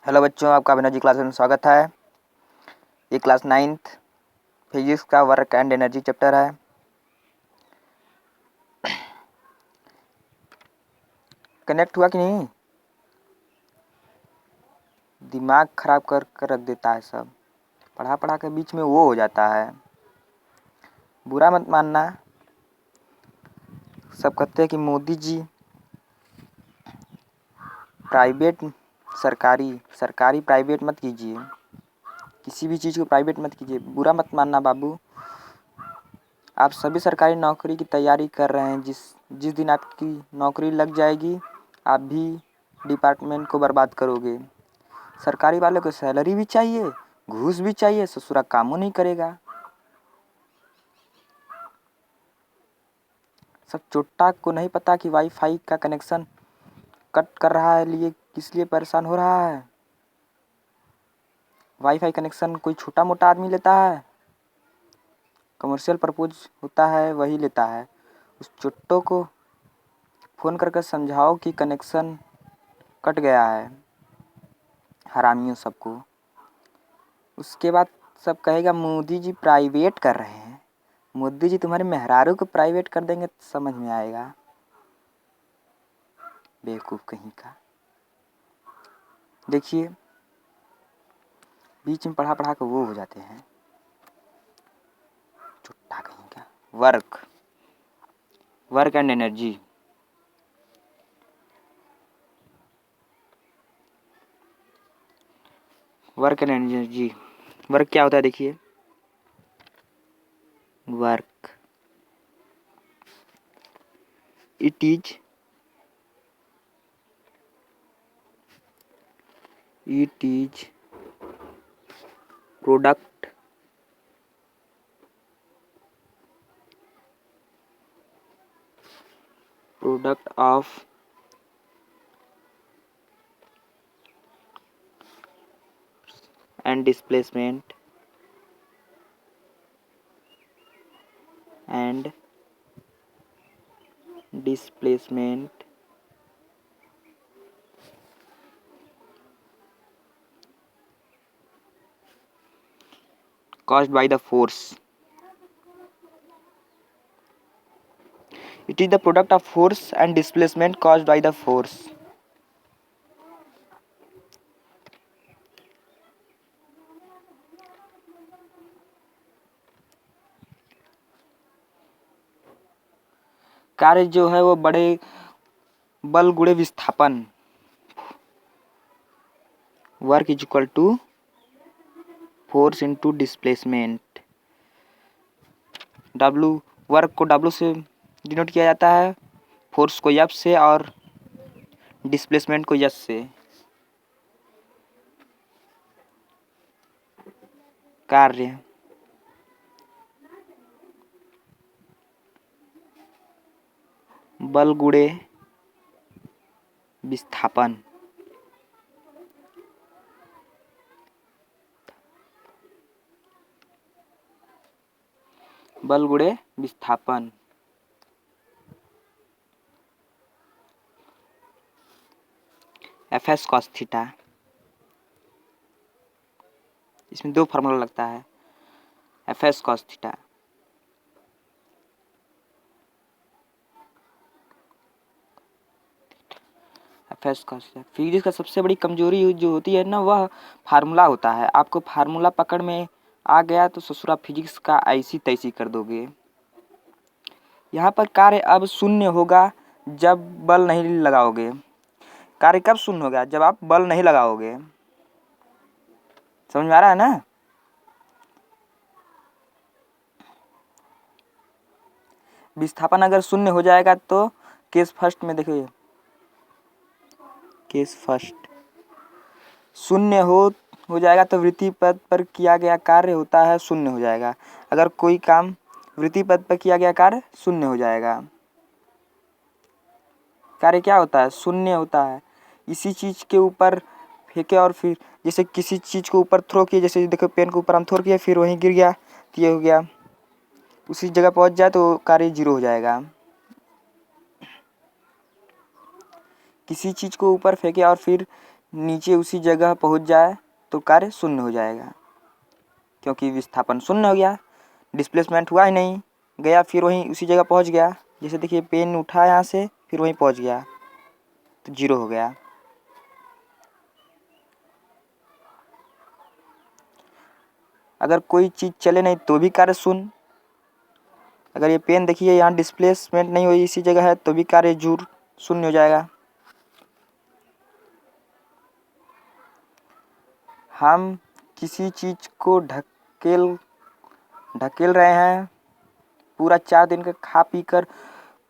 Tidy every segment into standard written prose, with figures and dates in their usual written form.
Hello बच्चों, आपका Abhinav ji class में स्वागत है। ये क्लास 9th फिजिक्स का वर्क एंड एनर्जी चैप्टर है। कनेक्ट हुआ कि नहीं? दिमाग खराब कर कर रख देता है सब। पढ़ा पढ़ा के बीच में वो हो जाता है। बुरा मत मानना। सब कहते हैं कि मोदी जी प्राइवेट सरकारी प्राइवेट मत कीजिए। किसी भी चीज़ को प्राइवेट मत कीजिए। बुरा मत मानना बाबू। आप सभी सरकारी नौकरी की तैयारी कर रहे हैं। जिस दिन आपकी नौकरी लग जाएगी, आप भी डिपार्टमेंट को बर्बाद करोगे। सरकारी वाले को सैलरी भी चाहिए, घूस भी चाहिए, ससुरा कामों नहीं करेगा। सब चोट्टा को नहीं पता कि वाईफाई का कनेक्शन कट कर रहा है, लिए किस लिए परेशान हो रहा है। वाईफाई कनेक्शन कोई छोटा मोटा आदमी लेता है, कमर्शियल पर्पज होता है वही लेता है। उस चुट्टो को फ़ोन करके समझाओ कि कनेक्शन कट गया है, हरामियों सबको। उसके बाद सब कहेगा मोदी जी प्राइवेट कर रहे हैं। मोदी जी तुम्हारे मेहरारू को प्राइवेट कर देंगे तो समझ में आएगा। बेवकूफ़ कहीं का। देखिए, बीच में पढ़ा पढ़ा के वो हो जाते हैं चुट्टा कहीं का। Work and energy. Work and energy. Work क्या होता है? देखिए, work it is product of and displacement caused by the force. It is the product of force and displacement caused by the force. कार्य जो है वो बड़े बल गुणे विस्थापन। Work is equal to force into displacement. W, work को W से डिनोट किया जाता है, फोर्स को एफ से और डिस्प्लेसमेंट को एस से। कार्य बल गुणे विस्थापन। बल गुणे विस्थापन। F S cos theta. इसमें दो फार्मूला लगता है, F S cos theta. Physics का सबसे बड़ी कमजोरी जो होती है ना, वह फार्मूला होता है। आपको फार्मूला पकड़ में आ गया तो ससुरा फिजिक्स का ऐसी तैसी कर दोगे। यहाँ पर कार्य अब शून्य होगा जब बल नहीं लगाओगे। कार्य कब शून्य होगा? जब आप बल नहीं लगाओगे। समझ में आ रहा है ना? विस्थापन अगर शून्य हो जाएगा तो केस फर्स्ट में देखिए, केस फर्स्ट शून्य हो जाएगा तो वृत्ति पद पर किया गया कार्य होता है शून्य हो जाएगा। अगर कोई काम वृत्ति पद पर किया गया कार्य शून्य हो जाएगा। कार्य क्या होता है? शून्य होता है। इसी चीज के ऊपर फेंके और फिर जैसे किसी चीज को ऊपर थ्रो किए, जैसे देखो पेन के ऊपर हम थ्रो किए फिर वहीं गिर गया तो ये हो गया। उसी जगह पहुंच जाए तो कार्य जीरो हो जाएगा। किसी चीज को ऊपर फेंके और फिर नीचे उसी जगह पहुंच जाए तो कार्य शून्य हो जाएगा, क्योंकि विस्थापन शून्य हो गया, डिस्प्लेसमेंट हुआ ही नहीं, गया फिर वहीं उसी जगह पहुंच गया। जैसे देखिए पेन उठा यहाँ से फिर वहीं पहुंच गया तो जीरो हो गया। अगर कोई चीज़ चले नहीं तो भी कार्य शून्य। अगर ये पेन देखिए यहाँ डिस्प्लेसमेंट नहीं हुई इसी जगह है तो भी कार्य शून्य हो जाएगा। हम किसी चीज़ को ढकेल रहे हैं, पूरा 4 दिन का खा पी कर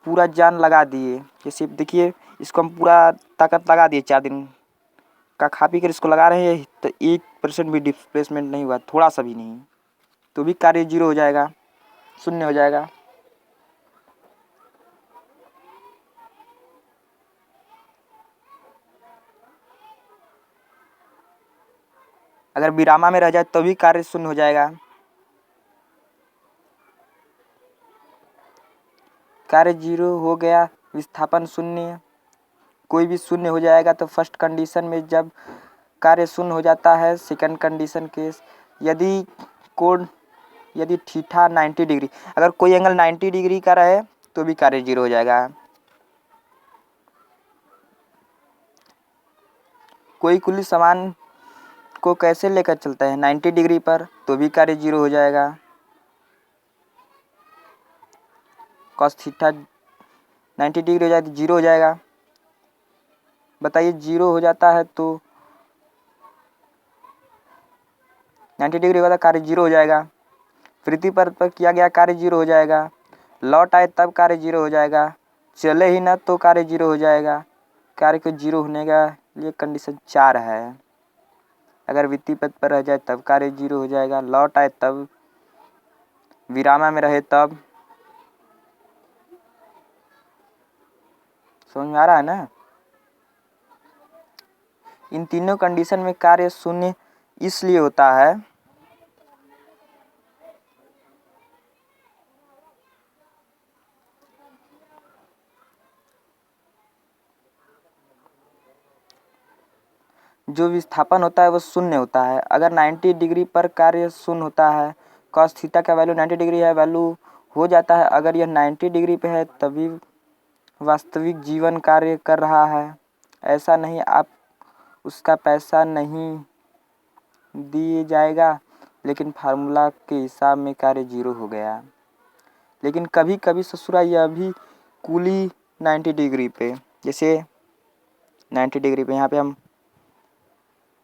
पूरा जान लगा दिए। जैसे देखिए इसको हम पूरा ताकत लगा दिए, 4 दिन का खा पी कर इसको लगा रहे हैं तो 1% भी डिस्प्लेसमेंट नहीं हुआ, थोड़ा सा भी नहीं, तो भी कार्य जीरो हो जाएगा, शून्य हो जाएगा। अगर विरामा में रह जाए तो भी कार्य शून्य हो जाएगा। कार्य जीरो हो गया, विस्थापन शून्य, कोई भी शून्य हो जाएगा। तो फर्स्ट कंडीशन में जब कार्य शून्य हो जाता है, सेकंड कंडीशन केस यदि थीटा 90 डिग्री, अगर कोई एंगल 90 डिग्री का रहे तो भी कार्य जीरो हो जाएगा। कोई कुली सामान को कैसे लेकर चलता है 90 डिग्री पर तो भी कार्य जीरो हो जाएगा। कॉस थीटा 90 डिग्री हो जाए तो जीरो हो जाएगा। बताइए जीरो हो जाता है तो 90 डिग्री होगा तो कार्य जीरो हो जाएगा। वृत्ति पर किया गया कार्य जीरो हो जाएगा। लौट आए तब कार्य जीरो हो जाएगा। चले ही ना तो कार्य जीरो हो जाएगा। कार्य को जीरो होने का लिए कंडीशन 4 है। अगर वृत्ति पथ पर रह जाए तब कार्य जीरो हो जाएगा, लौट आए तब, विरामा में रहे तब। समझ में आ रहा है ना? इन तीनों कंडीशन में कार्य शून्य इसलिए होता है जो विस्थापन होता है वो शून्य होता है। अगर 90 डिग्री पर कार्य शून्य होता है, कॉस थीटा का वैल्यू 90 डिग्री है, वैल्यू हो जाता है। अगर यह 90 डिग्री पे है तभी वास्तविक जीवन कार्य कर रहा है। ऐसा नहीं आप उसका पैसा नहीं दिए जाएगा, लेकिन फार्मूला के हिसाब में कार्य जीरो हो गया। लेकिन कभी कभी ससुरा यह भी कूली 90 डिग्री पे, जैसे 90 डिग्री पे यहाँ पे हम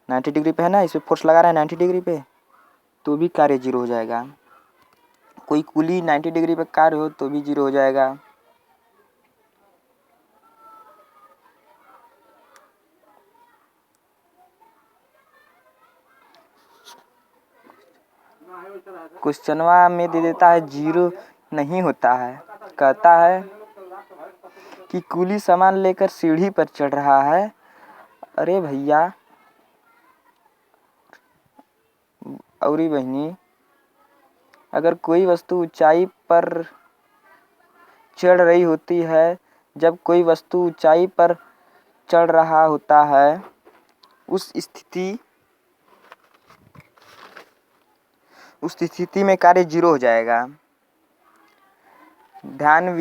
90 डिग्री पे है ना, इस पर फोर्स लगा रहे हैं 90 डिग्री पे तो भी कार्य जीरो हो जाएगा। कोई कुली 90 डिग्री पे कार्य हो तो भी जीरो हो जाएगा। क्वेश्चनवा में दे देता है जीरो नहीं होता है। कहता है कि कुली सामान लेकर सीढ़ी पर चढ़ रहा है। अरे भैया औरी बहनी, अगर कोई वस्तु ऊंचाई पर चढ़ रही होती है, जब कोई वस्तु ऊंचाई पर चढ़ रहा होता है उस स्थिति में कार्य जीरो हो जाएगा। ध्यान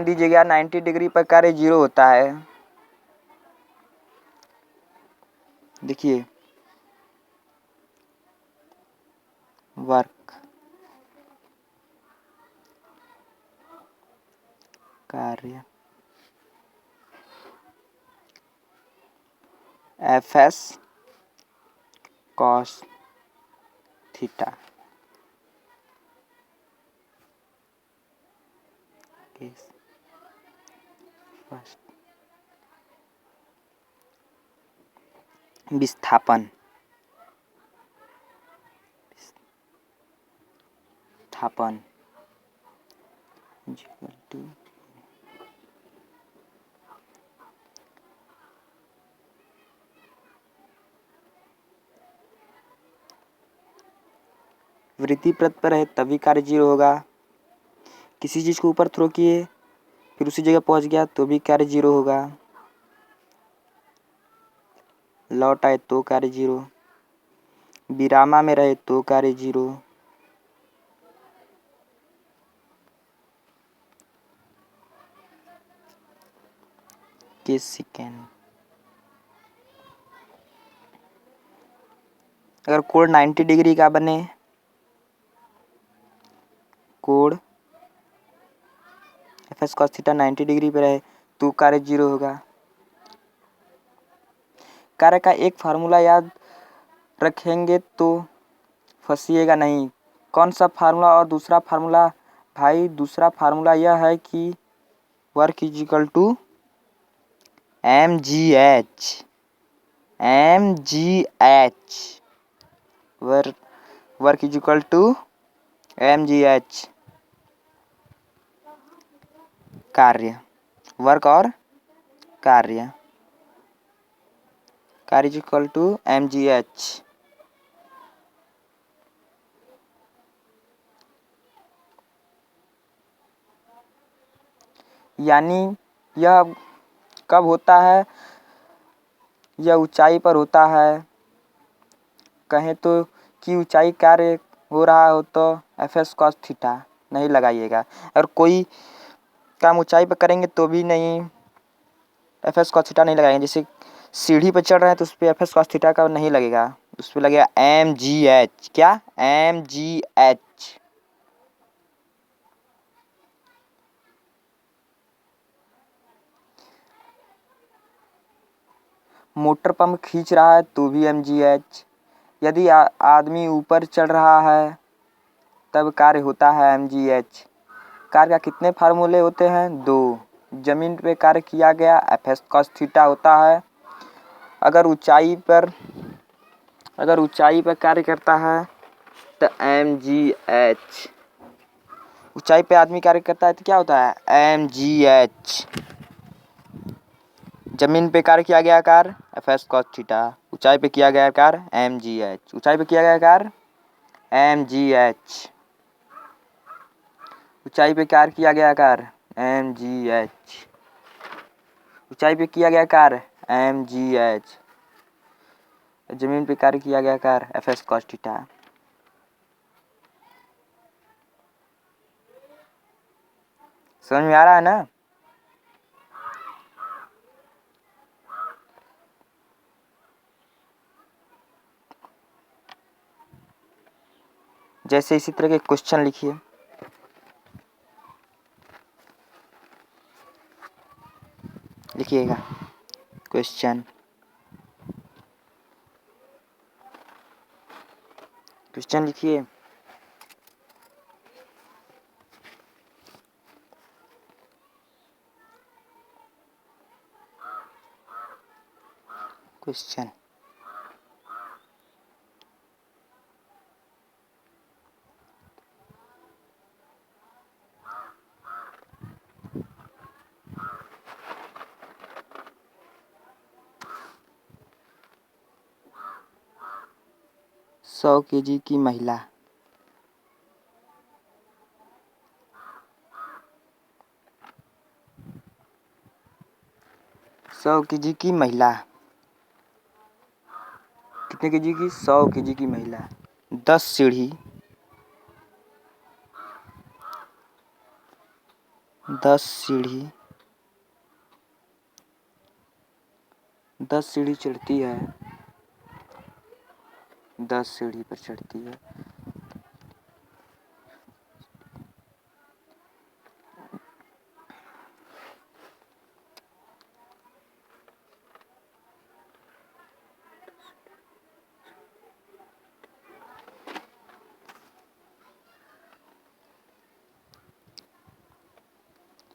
दीजिएगा 90 डिग्री पर कार्य जीरो होता है। देखिए वर्क कार्य Fs cos थीटा विस्थापन वृत्ति पथ पर है तभी कार्य जीरो होगा। किसी चीज़ को ऊपर थ्रो किए फिर उसी जगह पहुंच गया तो भी कार्य जीरो होगा। लौट आए तो कार्य 0, विरामा में रहे तो कार्य 0, के सेकेंड। अगर कोण 90 डिग्री का बने, कोण F S cos theta 90 degree पे रहे तो कार्य 0 होगा। कार्य का एक फार्मूला याद रखेंगे तो फंसिएगा नहीं। कौन सा फार्मूला और दूसरा फार्मूला? भाई दूसरा फार्मूला यह है कि work is equal to mgh, work is equal to mgh, कार्य, वर्क और कार्य इज इक्वल टू mgh। यानी यह कब होता है? यह ऊंचाई पर होता है। कहें तो कि ऊंचाई कार्य हो रहा हो तो एफ एस कॉस थीटा नहीं लगाइएगा। और कोई काम ऊंचाई पर करेंगे तो भी नहीं, एफ एस कॉस थीटा नहीं लगाएंगे। जैसे सीढ़ी पर चढ़ रहे हैं तो उस पर एफ एस कॉस थीटा का नहीं लगेगा, उस पर लगेगा एम जी एच। क्या? M G H. Motor pump खींच रहा है तो भी एम जी एच। यदि आदमी ऊपर चढ़ रहा है तब कार्य होता है एम जी एच। कार्य का कितने फार्मूले होते हैं? 2। जमीन पे कार्य किया गया एफ एस कॉस थीटा होता है। अगर ऊंचाई पर कार्य करता है तो एम जी एच। ऊंचाई पे आदमी कार्य करता है तो क्या होता है? M G H. जमीन पे कार्य किया गया कार्य एफ एस कॉस थीटा, ऊंचाई पे किया गया कार्य एम जी एच। ऊंचाई पे किया गया कार्य एम जी एच, ऊंचाई पे कार्य किया गया कार्य एम जी एच, ऊंचाई पे किया गया कार्य एम जी एच। जमीन पे कार्य किया गया कार्य एफ एस कॉस थीटा। समझ में आ रहा है ना? जैसे इसी तरह के क्वेश्चन लिखिए। लिखिएगा क्वेश्चन लिखिए। क्वेश्चन सौ केजी की महिला 100 केजी की महिला कितने केजी की? 100 केजी की महिला 10 सीढ़ी 10 सीढ़ी 10 सीढ़ी चढ़ती है, 10 सीढ़ी पर चढ़ती है।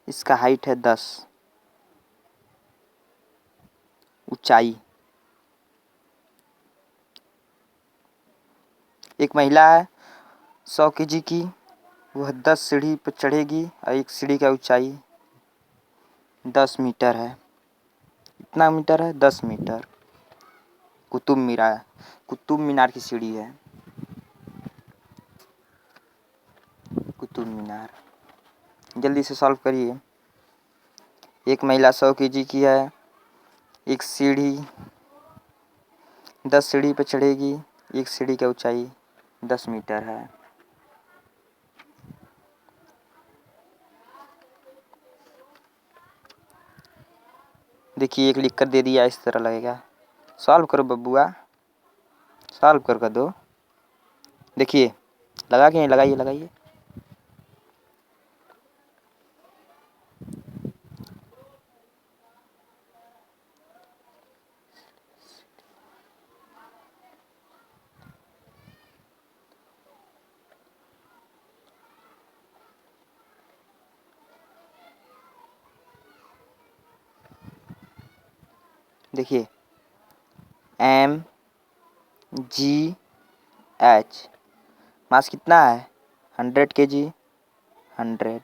इसका हाइट है 10, ऊंचाई। एक महिला है 100 केजी की, वह 10 सीढ़ी पर चढ़ेगी और एक सीढ़ी का ऊंचाई 10 मीटर है। कितना मीटर है? 10 मीटर। कुतुब मीनार की सीढ़ी है। कुतुब मीनार। जल्दी से सॉल्व करिए। एक महिला 100 केजी की है, एक सीढ़ी 10 सीढ़ी पे चढ़ेगी। एक सीढ़ी की ऊंचाई 10 मीटर है। देखिए एक लिख कर दे दिया, इस तरह लगेगा। सॉल्व करो बबुआ, सॉल्व कर दो। देखिए लगा के नहीं, लगाइए लगाइए। देखिए M G H, मास कितना है 100 kg, 100।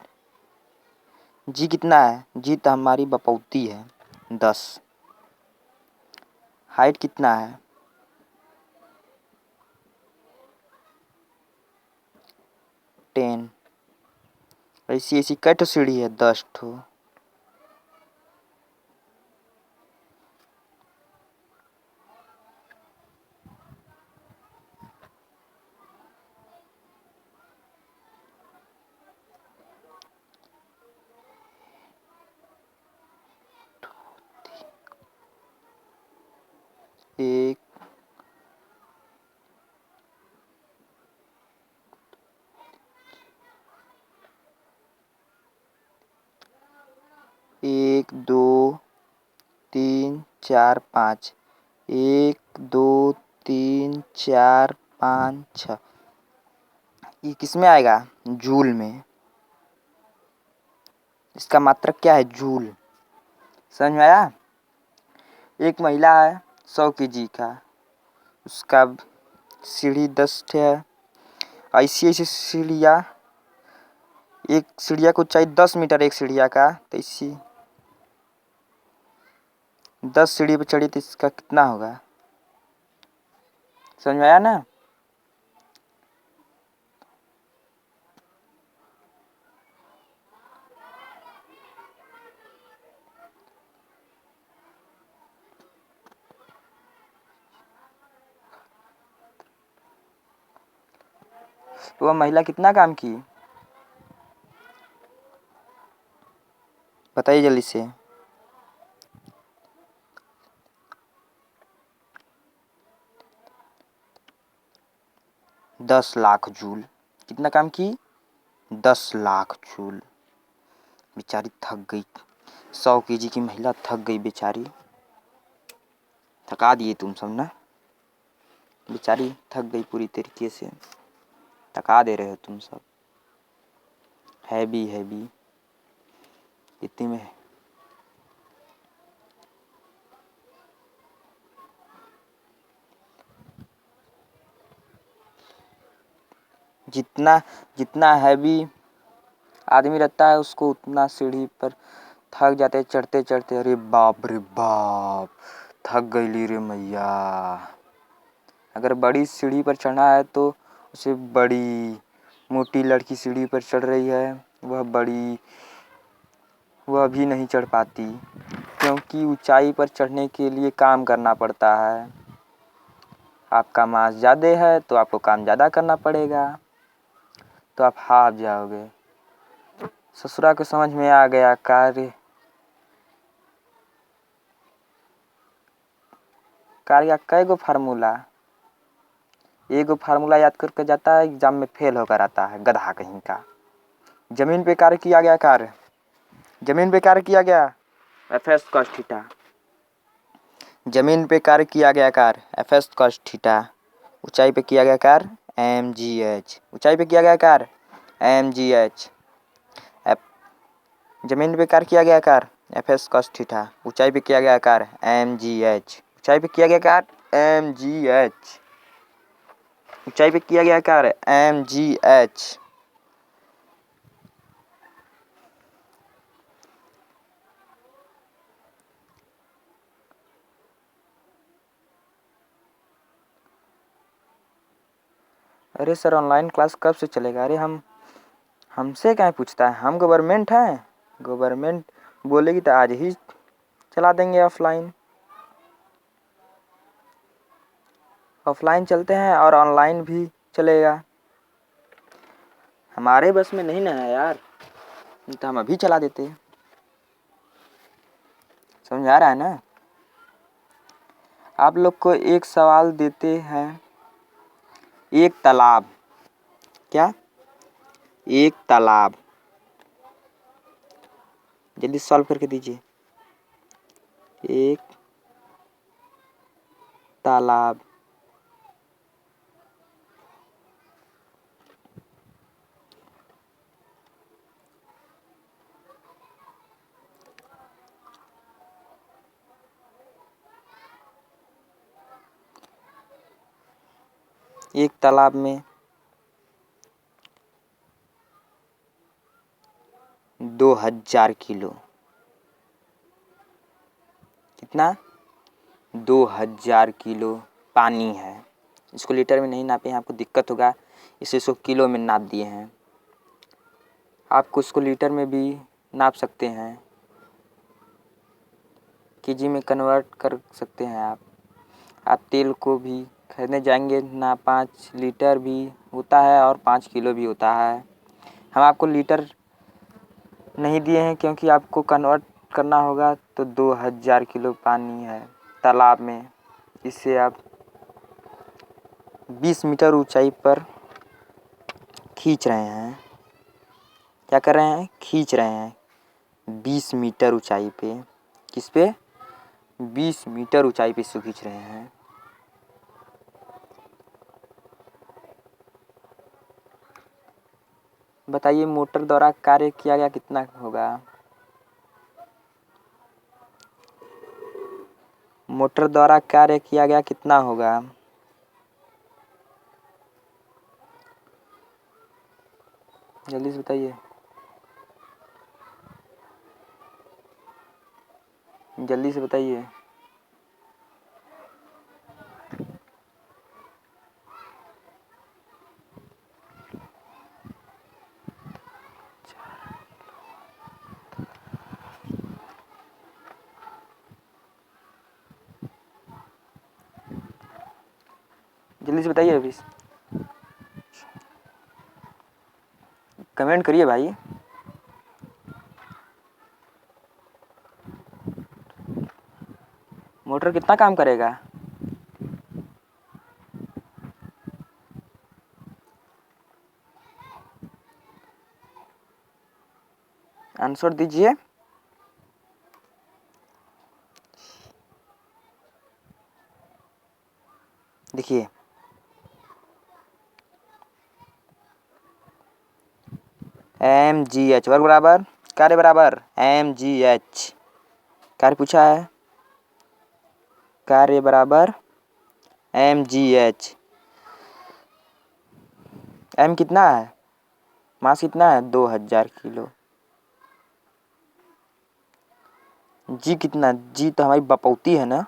जी कितना है, जी तो हमारी बपौती है 10। हाइट कितना है 10। ऐसी ऐसी कै ठो सीढ़ी है 10 ठो। एक एक दो तीन चार पाँच, 1 2 3 4 5 6। ये किस में आएगा, जूल में। इसका मात्रक क्या है, जूल। समझ में आया। एक महिला है 100 kg का, उसका सीढ़ी 10 ठे है। ऐसी ऐसी सीढ़ियाँ, एक सीढ़िया को ऊंचाई 10 मीटर एक सीढ़िया का, तो इसी 10 सीढ़ी पे चढ़ी तो इसका कितना होगा। समझ में आया ना। तो वह महिला कितना काम की, बताइए जल्दी से। 10 लाख जूल। कितना काम की, 10 लाख जूल। बेचारी थक गई, 100 kg की महिला थक गई बेचारी। थका दिए तुम सब ना, बेचारी थक गई पूरी तरीके से, थका दे रहे हो तुम सब। हैवी हैवी इतनी में। जितना जितना हैवी आदमी रहता है उसको उतना सीढ़ी पर थक जाते हैं चढ़ते चढ़ते। अरे बाप रे बाप, थक गई रे मैया। अगर बड़ी सीढ़ी पर चढ़ना है तो उसे बड़ी मोटी लड़की सीढ़ी पर चढ़ रही है, वह भी नहीं चढ़ पाती, क्योंकि ऊंचाई पर चढ़ने के लिए काम करना पड़ता है। आपका मास ज़्यादा है तो आपको काम ज़्यादा करना पड़ेगा, तो आप हाफ जाओगे। ससुरा को समझ में आ गया कार्य कई गो फार्मूला। एगो फार्मूला याद करके जाता है, एग्जाम में फेल होकर आता है, गधा कहीं का। जमीन पे कार्य किया गया, कार्य जमीन पे कार्य किया गया, एफ कॉस थीटा। जमीन पे कार्य किया गया, कार्य एफ कॉस थीटा। ऊंचाई पे किया गया कार्य एम जी एच। ऊंचाई पे किया गया कार्य एम जी एच। जमीन पे कार्य किया गया कार्य एफ एस कॉस थीटा। ऊंचाई पे किया गया कार्य एम जी एच। ऊंचाई पे किया गया कार्य एम जी एच। ऊंचाई पे किया गया कार्य एम जी एच। अरे सर ऑनलाइन क्लास कब से चलेगा। अरे हमसे क्या पूछता है, हम गवर्नमेंट हैं। गवर्नमेंट बोलेगी तो आज ही चला देंगे ऑफलाइन। ऑफलाइन चलते हैं और ऑनलाइन भी चलेगा। हमारे बस में नहीं ना है यार, नहीं तो हम अभी चला देते। समझ आ रहा है ना? आप लोग को एक सवाल देते हैं। एक तालाब, क्या? एक तालाब, जल्दी सॉल्व करके दीजिए। एक तालाब, एक तालाब में 2000 किलो, कितना? 2000 किलो पानी है। इसको लीटर में नहीं नापे हैं, आपको दिक्कत होगा, इसे इसको किलो में नाप दिए हैं। आपको इसको लीटर में भी नाप सकते हैं, केजी में कन्वर्ट कर सकते हैं आप तेल को भी खरीदने जाएंगे ना, 5 लीटर भी होता है और 5 किलो भी होता है। हम आपको लीटर नहीं दिए हैं क्योंकि आपको कन्वर्ट करना होगा। तो 2000 किलो पानी है तालाब में, इससे आप 20 मीटर ऊंचाई पर खींच रहे हैं। क्या कर रहे हैं? खींच रहे हैं 20 मीटर ऊंचाई पे। किस पे? 20 मीटर ऊंचाई पे इसको खींच रहे हैं। बताइए मोटर द्वारा कार्य किया गया कितना होगा? मोटर द्वारा कार्य किया गया कितना होगा? जल्दी से बताइए, जल्दी से बताइए। जल्दी से बताइए अभी, कमेंट करिए भाई। मोटर कितना काम करेगा? आंसर दीजिए। देखिए mgh वर्ग बराबर कार्य बराबर mgh। कार्य पूछा है, कार्य बराबर mgh। m कितना है? मास कितना है? 2000 किलो। जी कितना? जी तो हमारी बपौती है ना,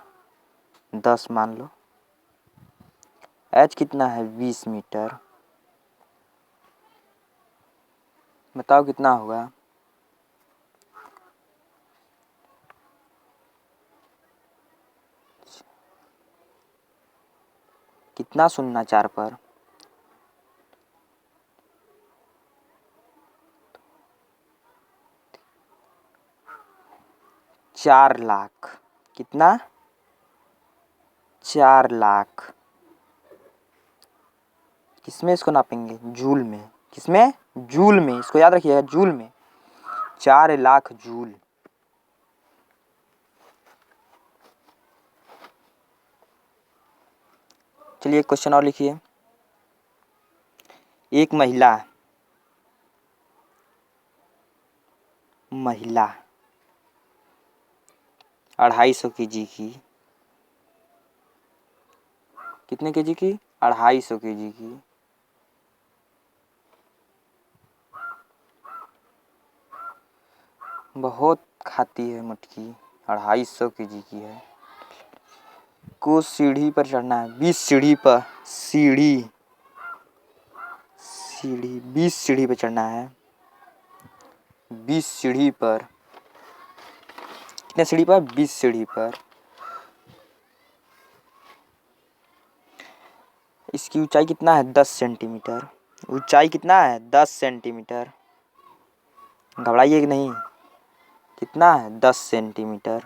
10 मान लो। h कितना है? 20 मीटर। बताओ कितना होगा? कितना सुनना 4 पर? 4 लाख। कितना? 4 लाख। किसमें इसको नापेंगे? जूल में। किसमें? जूल में। इसको याद रखिएगा, जूल में। 4 लाख जूल। चलिए क्वेश्चन और लिखिए। एक महिला 250 केजी की, कितने केजी की? 250 केजी की बहुत खाती है मटकी, 250 केजी की है। को सीढ़ी पर चढ़ना है, 20 सीढ़ी पर, सीढ़ी 20 सीढ़ी पर चढ़ना है। 20 सीढ़ी पर, कितने सीढ़ी पर? 20 सीढ़ी पर। इसकी ऊंचाई कितना है 10 सेंटीमीटर। ऊंचाई कितना है 10 सेंटीमीटर। घबराइए कि नहीं, कितना है 10 सेंटीमीटर।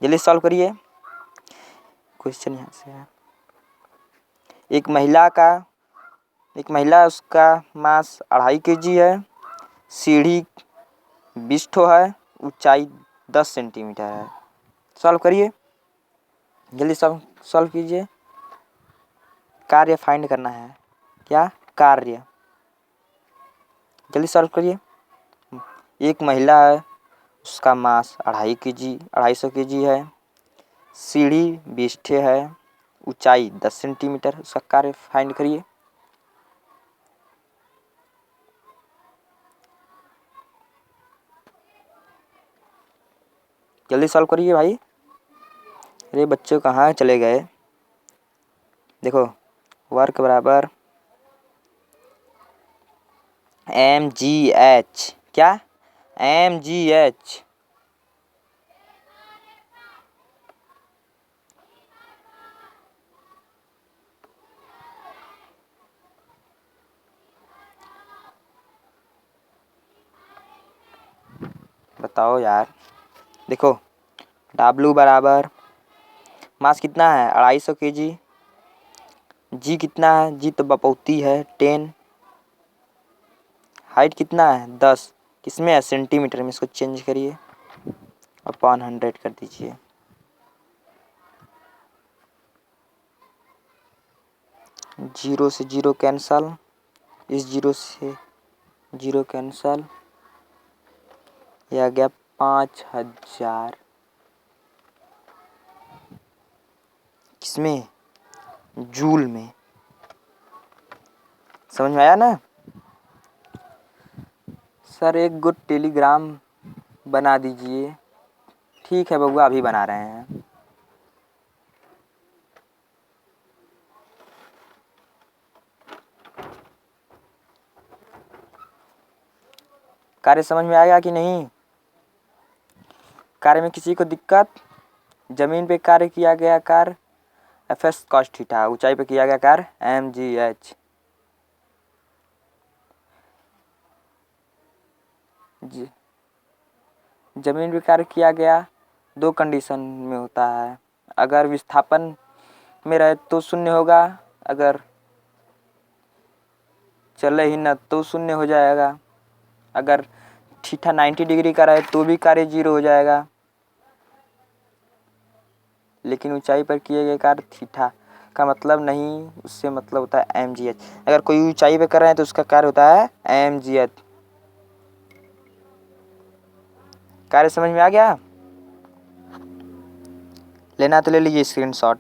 जल्दी सॉल्व करिए क्वेश्चन यहाँ से है। एक महिला उसका मास 2.5 kg है, सीढ़ी 20 ठो है, ऊंचाई 10 सेंटीमीटर है। सॉल्व करिए, जल्दी सॉल्व कीजिए। कार्य फाइंड करना है। क्या कार्य, जल्दी सॉल्व करिए। एक महिला है, उसका मास 250 kg है, सीढ़ी 20 ठे है, ऊंचाई 10 सेंटीमीटर। उसका कार्य फाइंड करिए। जल्दी सॉल्व करिए भाई। अरे बच्चों कहाँ चले गए। देखो वर्क बराबर mgh। क्या mgh। बताओ यार। देखो W बराबर मास कितना है 250 kg। जी कितना है, जी तो बपौती है 10। हाइट कितना है 10, किसमें है सेंटीमीटर में। इसको चेंज करिए, अपॉन 100 कर दीजिए। जीरो से जीरो कैंसल, इस जीरो से जीरो कैंसल, यह आ गया 5000। किसमें, जूल में। समझ में आया ना। सर एक गुड टेलीग्राम बना दीजिए। ठीक है बबुआ, अभी बना रहे हैं। कार्य समझ में आया कि नहीं। कार्य में किसी को दिक्कत। जमीन पे कार्य किया गया कार्य Fs cos थीटा, ऊंचाई पे किया गया कार्य mgh। जमीन पे कार्य किया गया 2 कंडीशन में होता है। अगर विस्थापन में रहे तो शून्य होगा, अगर चले ही न तो शून्य हो जाएगा। अगर थीटा 90 डिग्री का रहे तो भी कार्य 0 हो जाएगा। लेकिन ऊंचाई पर किए गए कार्य थीटा का मतलब नहीं, उससे मतलब होता है mgh। अगर कोई ऊंचाई पे कर रहे हैं तो उसका कार्य होता है mgh। कार्य समझ में आ गया। लेना तो ले लीजिए स्क्रीनशॉट।